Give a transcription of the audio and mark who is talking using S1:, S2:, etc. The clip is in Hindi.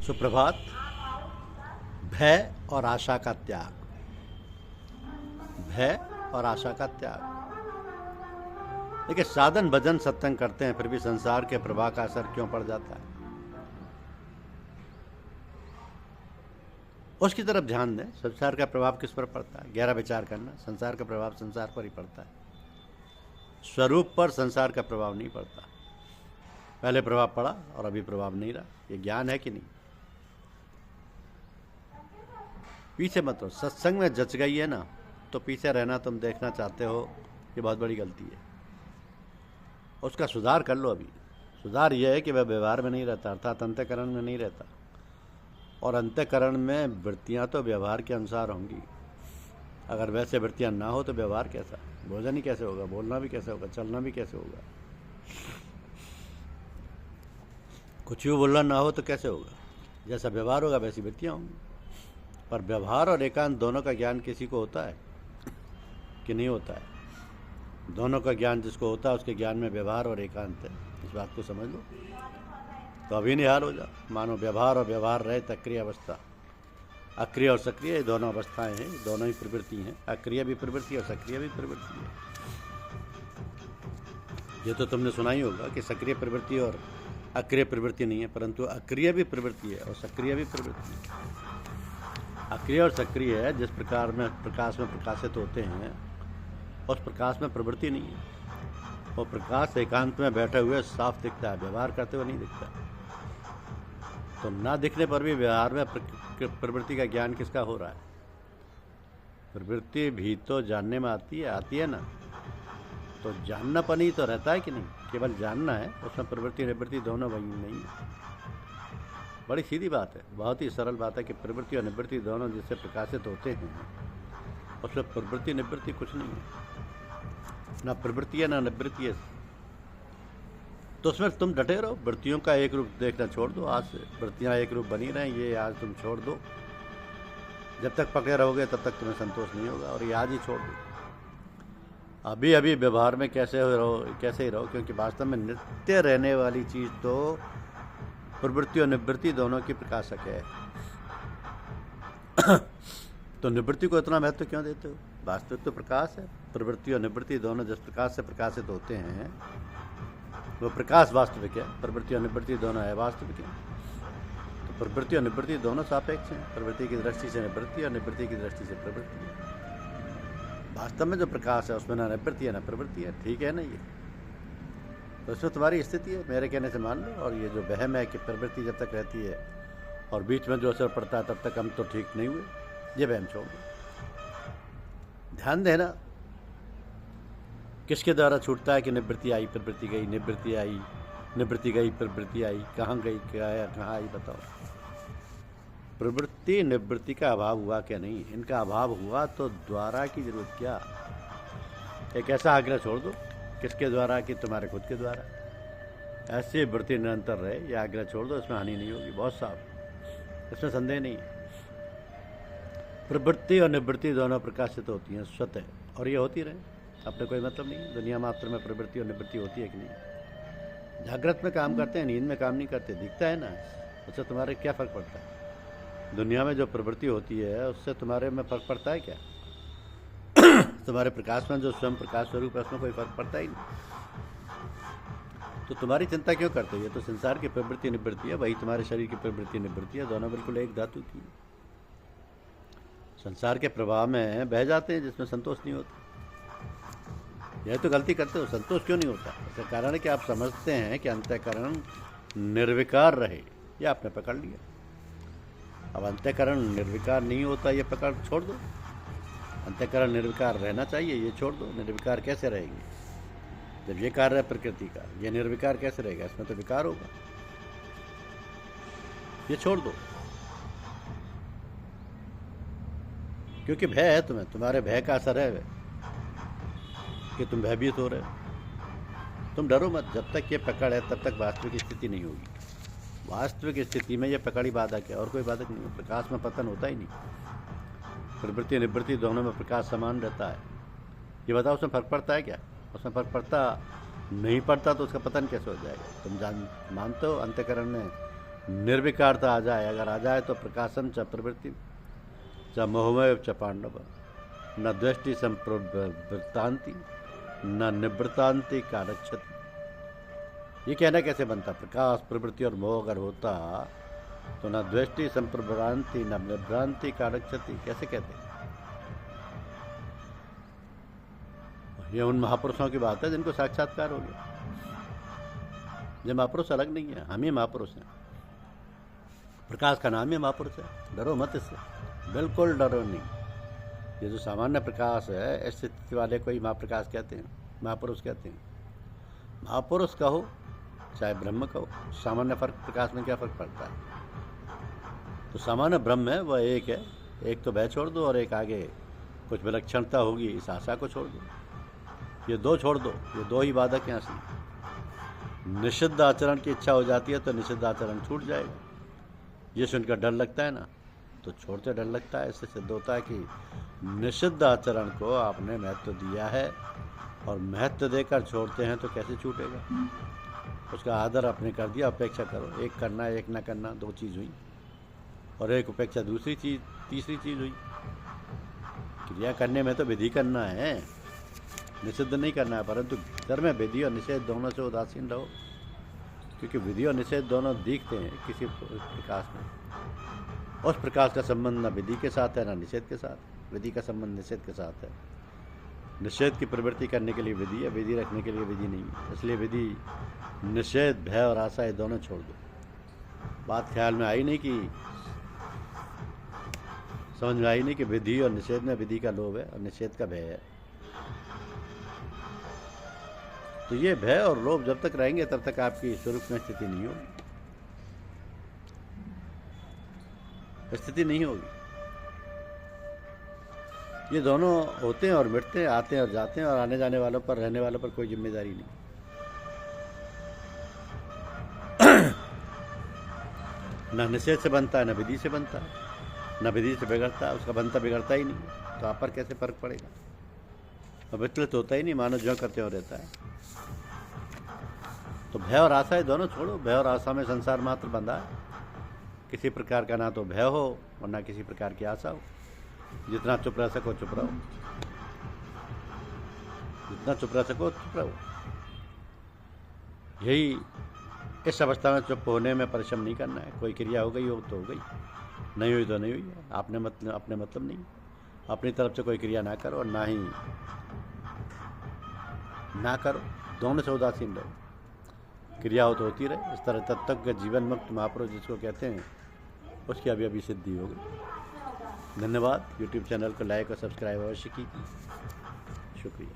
S1: सुप्रभात। भय और आशा का त्याग। भय और आशा का त्याग। देखिए, साधन भजन सत्संग करते हैं, फिर भी संसार के प्रवाह का असर क्यों पड़ जाता है, उसकी तरफ ध्यान दें। संसार का प्रभाव किस पर पड़ता है, गहरा विचार करना। संसार का प्रभाव संसार पर ही पड़ता है, स्वरूप पर संसार का प्रभाव नहीं पड़ता। पहले प्रभाव पड़ा और अभी प्रभाव नहीं रहा। ये ज्ञान है कि नहीं? पीछे मत रहो। सत्संग में जच गई है ना, तो पीछे रहना तुम देखना चाहते हो, ये बहुत बड़ी गलती है। उसका सुधार कर लो। अभी सुधार यह है कि वह व्यवहार में नहीं रहता, अर्थात अंतःकरण में नहीं रहता। और अंतःकरण में वृत्तियां तो व्यवहार के अनुसार होंगी। अगर वैसे वृत्तियां ना हो तो व्यवहार कैसा? भोजन ही कैसे होगा, बोलना भी कैसे होगा, चलना भी कैसे होगा? कुछ भी बोलना ना हो तो कैसे होगा? जैसा व्यवहार होगा वैसी वृत्तियां होंगी। पर व्यवहार और एकांत दोनों का ज्ञान किसी को होता है कि नहीं होता है? दोनों का ज्ञान जिसको होता है, उसके ज्ञान में व्यवहार और एकांत है। इस बात को समझ लो तो अभी निहाल हो जा। मानो व्यवहार और व्यवहार रहे सक्रिय अवस्था। अक्रिय और सक्रिय दोनों अवस्थाएं हैं, दोनों ही प्रवृत्ति हैं। अक्रिय भी प्रवृत्ति और सक्रिय भी प्रवृत्ति है। ये तो तुमने सुना ही होगा कि सक्रिय प्रवृत्ति और अक्रिय प्रवृत्ति नहीं है, परंतु अक्रिय भी प्रवृत्ति है और सक्रिय भी प्रवृत्ति है। अक्रिय और सक्रिय है, जिस प्रकार में प्रकाश में प्रकाशित होते हैं, उस प्रकाश में प्रवृत्ति नहीं है। वो प्रकाश एकांत में बैठे हुए साफ दिखता है, व्यवहार करते हुए नहीं दिखता। तो ना दिखने पर भी व्यवहार में प्रवृत्ति का ज्ञान किसका हो रहा है? प्रवृत्ति भी तो जानने में आती है ना। तो जाननापन ही तो रहता है कि नहीं? केवल जानना है, उसमें प्रवृत्ति निवृत्ति दोनों वही नहीं है। बड़ी सीधी बात है, बहुत ही सरल बात है कि प्रवृत्ति और निवृत्ति दोनों जिससे प्रकाशित होते हैं, उसमें प्रवृत्ति निवृत्ति कुछ नहीं है। ना प्रवृत्ति है ना निवृत्ति है। तो उसमें तुम डटे रहो। वृत्तियों का एक रूप देखना छोड़ दो। आज से वृत्तियां एक रूप बनी रहें, ये आज तुम छोड़ दो। जब तक पकड़े रहोगे तब तक तुम्हें संतोष नहीं होगा, और ये आज ही छोड़ दो। अभी अभी व्यवहार में कैसे ही रहो, क्योंकि वास्तव में नित्य रहने वाली चीज तो प्रवृत्ति और निवृत्ति दोनों की प्रकाशक है। तो निवृत्ति को इतना महत्व क्यों देते हो? वास्तविक तो प्रकाश है। प्रवृत्ति और निवृत्ति दोनों जिस प्रकाश से प्रकाशित होते हैं, वो प्रकाश वास्तविक है। प्रवृत्ति और निवृत्ति दोनों है वास्तविक है। तो प्रवृत्ति और निवृत्ति दोनों सापेक्ष हैं। प्रवृत्ति की दृष्टि से निवृत्ति और निवृत्ति की दृष्टि से प्रवृत्ति है। वास्तव में जो प्रकाश है उसमें ना निवृत्ति है ना प्रवृत्ति है। ठीक है ना? ये तो इसमें तुम्हारी स्थिति है, मेरे कहने से मान लो। और ये जो वहम है कि प्रवृत्ति जब तक रहती है और बीच में जो असर पड़ता है तब तक हम तो ठीक नहीं हुए, ये वहम छोड़ दो। ध्यान देना किसके द्वारा छूटता है कि निवृत्ति आई प्रवृत्ति गई, निवृत्ति आई निवृत्ति गई प्रवृत्ति आई। कहाँ गई, क्या आया, कहाँ आई? बताओ। प्रवृत्ति निवृत्ति का अभाव हुआ क्या नहीं? इनका अभाव हुआ तो द्वारा की जरूरत क्या? एक ऐसा आग्रह छोड़ दो, किसके द्वारा? कि तुम्हारे खुद के द्वारा। ऐसे वृत्ति निरंतर रहे, यह आग्रह छोड़ दो। इसमें हानि नहीं होगी, बहुत साफ, इसमें संदेह नहीं। प्रवृत्ति और निवृत्ति दोनों प्रकाशित होती हैं स्वतः, और ये होती रहे, अपने कोई मतलब नहीं। दुनिया मात्र में प्रवृत्ति और निवृत्ति होती है कि नहीं? जागृत में काम करते हैं, नींद में काम नहीं करते, दिखता है ना। उससे तुम्हारे क्या फर्क पड़ता है? दुनिया में जो प्रवृत्ति होती है उससे तुम्हारे में फर्क पड़ता है क्या? तुम्हारे प्रकाश में जो स्वयं प्रकाश स्वरूप है उसमें कोई फर्क पड़ता ही नहीं। तो तुम्हारी चिंता क्यों करते हो? ये तो संसार की प्रवृत्ति निवृत्ति है, वही तुम्हारे शरीर की प्रवृत्ति निवृत्ति है। दोनों बिल्कुल एक धातु की। संसार के प्रभाव में बह जाते हैं जिसमें संतोष नहीं होता। यह तो गलती करते हो। संतोष क्यों नहीं होता? इसका कारण है कि आप समझते हैं कि अंतःकरण निर्विकार रहे। यह आपने पकड़ लिया। अब अंतःकरण निर्विकार नहीं होता, ये पकड़ छोड़ दो। अंतःकरण निर्विकार रहना चाहिए, ये छोड़ दो। निर्विकार कैसे रहेंगे जब ये कार्य है प्रकृति का? ये निर्विकार कैसे रहेगा? इसमें तो विकार होगा। ये छोड़ दो, क्योंकि भय है तुम्हें। तुम्हारे भय का असर है कि तुम भयभीत हो रहे हो। तुम डरो मत। जब तक ये पकड़ है तब तक वास्तविक स्थिति नहीं होगी। वास्तविक स्थिति में ये पकड़ ही बाधक है, और कोई बाधक नहीं है। प्रकाश में पतन होता ही नहीं। प्रवृत्ति निवृत्ति दोनों में प्रकाश समान रहता है। ये बताओ, उसमें फर्क पड़ता है क्या? उसमें फर्क पड़ता नहीं पड़ता तो उसका पतन कैसे हो जाएगा? तुम मानते हो अंतःकरण में निर्विकारता आ जाए, अगर आ जाए तो प्रकाशम च प्रवृत्ति च मोहमय च पांडव न दृष्टि संप्रवृत्तांति न निवृत्तांति कारक्षति। ये कहना कैसे बनता? प्रकाश, प्रवृत्ति और मोह अगर होता तो न दृष्टि संप्रभ्रांति न निभ्रांति कारक्षति, कैसे कहते? ये उन महापुरुषों की बात है जिनको साक्षात्कार हो गया। ये महापुरुष अलग नहीं है, हम ही महापुरुष हैं। प्रकाश का नाम ही महापुरुष है, डरो मत इससे, बिल्कुल डरो नहीं। ये जो सामान्य प्रकाश है, इस स्थिति वाले को ही महाप्रकाश कहते हैं, महापुरुष कहते हैं। महापुरुष कहो चाहे ब्रह्म कहो, सामान्य फर्क प्रकाश में क्या फर्क पड़ता है? तो सामान्य ब्रह्म है वह एक है, एक तो भय छोड़ दो और एक आगे कुछ विलक्षणता होगी इस आशा को छोड़ दो। ये दो छोड़ दो, ये दो ही बाधक हैं असली। निषिद्ध आचरण की इच्छा हो जाती है तो निषिद्ध आचरण छूट जाएगा। ये सुनकर डर लगता है ना, तो छोड़ते डर लगता है। इससे सिद्ध होता है कि निषिद्ध आचरण को आपने महत्व दिया है और महत्व देकर छोड़ते हैं तो कैसे छूटेगा? उसका आदर आपने कर दिया, अपेक्षा करो। एक करना एक ना करना, दो चीज़ हुई, और एक उपेक्षा दूसरी चीज़, तीसरी चीज़ हुई। क्रिया करने में तो विधि करना है, निषिद्ध नहीं करना है, परंतु भीतर में विधि और निषेध दोनों से उदासीन रहो, क्योंकि विधि और निषेध दोनों दिखते हैं किसी प्रकाश में। उस प्रकाश का संबंध न विधि के साथ है न निषेध के साथ, विधि का संबंध निषेध के साथ है। निषेध की प्रवृत्ति करने के लिए विधि है, विधि रखने के लिए विधि नहीं है। इसलिए विधि, निषेध, भय और आशा ये दोनों छोड़ दो। बात ख्याल में आई नहीं कि, समझ में आई नहीं कि विधि और निषेध में विधि का लोभ है और निषेध का भय है। तो ये भय और लोभ जब तक रहेंगे तब तक आपकी स्वरूप में स्थिति नहीं होगी, स्थिति नहीं होगी। ये दोनों होते हैं और मिटते हैं, आते हैं और जाते हैं, और आने जाने वालों पर, रहने वालों पर कोई जिम्मेदारी नहीं। न निषेध से बनता है, न विधि से बनता है, न विधि से बिगड़ता है, उसका बनता बिगड़ता ही नहीं। तो आप पर कैसे फर्क पड़ेगा? और विचलित होता ही नहीं, मानो जो करते हो रहता है। तो भय और आशा ये दोनों छोड़ो। भय और आशा में संसार मात्र बंधा है। किसी प्रकार का ना तो भय हो और ना किसी प्रकार की आशा हो। जितना चुप रह सको चुप रहो, जितना चुप रह सको चुप रहो। यही इस अवस्था में चुप होने में परिश्रम नहीं करना है। कोई क्रिया हो गई हो तो हो गई, नहीं हुई तो नहीं हुई। अपने मतलब नहीं, अपनी तरफ से कोई क्रिया ना करो और ना ही ना करो, दोनों से उदासीन रहो। क्रिया हो तो होती रहे। इस तरह तब तक जीवन मुक्त महापुरुष जिसको कहते हैं, उसकी अभी सिद्धि हो गई। धन्यवाद। यूट्यूब चैनल को लाइक और सब्सक्राइब अवश्य कीजिए। शुक्रिया।